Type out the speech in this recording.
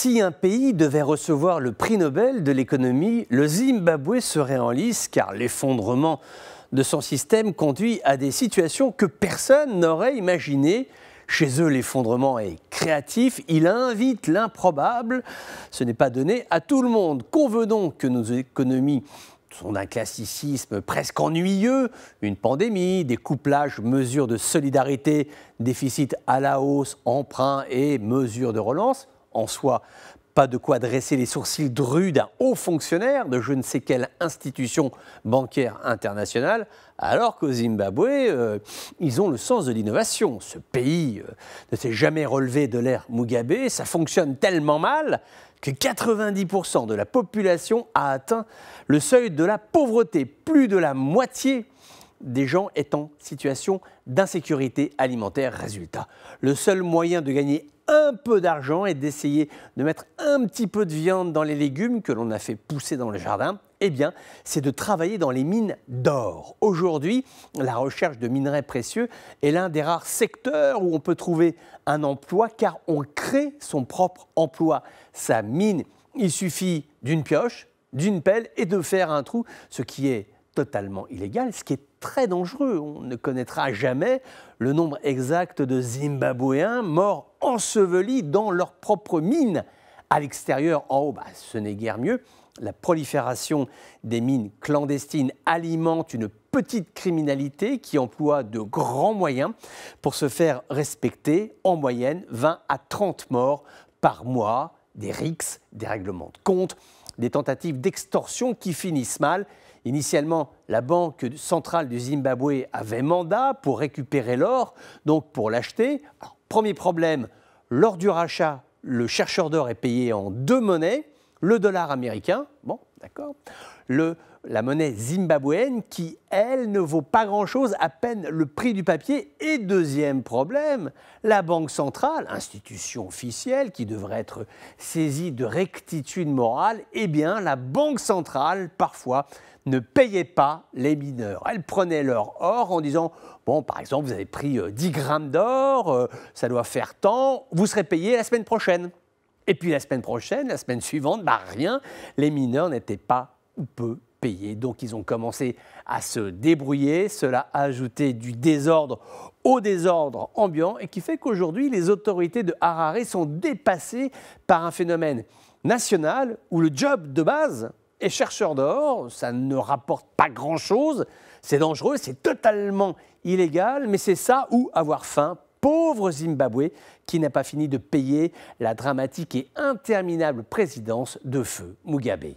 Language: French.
Si un pays devait recevoir le prix Nobel de l'économie, le Zimbabwe serait en lice car l'effondrement de son système conduit à des situations que personne n'aurait imaginées. Chez eux, l'effondrement est créatif, il invite l'improbable. Ce n'est pas donné à tout le monde. Convenons que nos économies sont d'un classicisme presque ennuyeux. Une pandémie, des couplages, mesures de solidarité, déficit à la hausse, emprunts et mesures de relance. En soi, pas de quoi dresser les sourcils drus d'un haut fonctionnaire de je ne sais quelle institution bancaire internationale, alors qu'au Zimbabwe, ils ont le sens de l'innovation. Ce pays ne s'est jamais relevé de l'ère Mugabe, ça fonctionne tellement mal que 90% de la population a atteint le seuil de la pauvreté. Plus de la moitié des gens est en situation d'insécurité alimentaire. Résultat, le seul moyen de gagner un peu d'argent est d'essayer de mettre un petit peu de viande dans les légumes que l'on a fait pousser dans le jardin. Eh bien, c'est de travailler dans les mines d'or. Aujourd'hui, la recherche de minerais précieux est l'un des rares secteurs où on peut trouver un emploi car on crée son propre emploi. Sa mine, il suffit d'une pioche, d'une pelle et de faire un trou, ce qui est totalement illégal, ce qui est très dangereux. On ne connaîtra jamais le nombre exact de Zimbabwéens morts ensevelis dans leur propre mine. À l'extérieur, en haut, ce n'est guère mieux. La prolifération des mines clandestines alimente une petite criminalité qui emploie de grands moyens pour se faire respecter, en moyenne 20 à 30 morts par mois, des rixes, des règlements de compte, des tentatives d'extorsion qui finissent mal. Initialement, la Banque centrale du Zimbabwe avait mandat pour récupérer l'or, donc pour l'acheter. Premier problème, lors du rachat, le chercheur d'or est payé en deux monnaies, le dollar américain, bon, d'accord, la monnaie zimbabwéenne qui, elle, ne vaut pas grand-chose, à peine le prix du papier. Et deuxième problème, la Banque centrale, institution officielle qui devrait être saisie de rectitude morale, eh bien, la Banque centrale, parfois, ne payait pas les mineurs. Elle prenait leur or en disant, bon, par exemple, vous avez pris 10 grammes d'or, ça doit faire tant, vous serez payé la semaine prochaine. Et puis la semaine prochaine, la semaine suivante, rien, les mineurs n'étaient pas ou peu payés. Donc ils ont commencé à se débrouiller, cela a ajouté du désordre au désordre ambiant et qui fait qu'aujourd'hui, les autorités de Harare sont dépassées par un phénomène national où le job de base est chercheur d'or, ça ne rapporte pas grand-chose, c'est dangereux, c'est totalement illégal, mais c'est ça ou avoir faim. Pauvre Zimbabwe qui n'a pas fini de payer la dramatique et interminable présidence de feu Mugabe.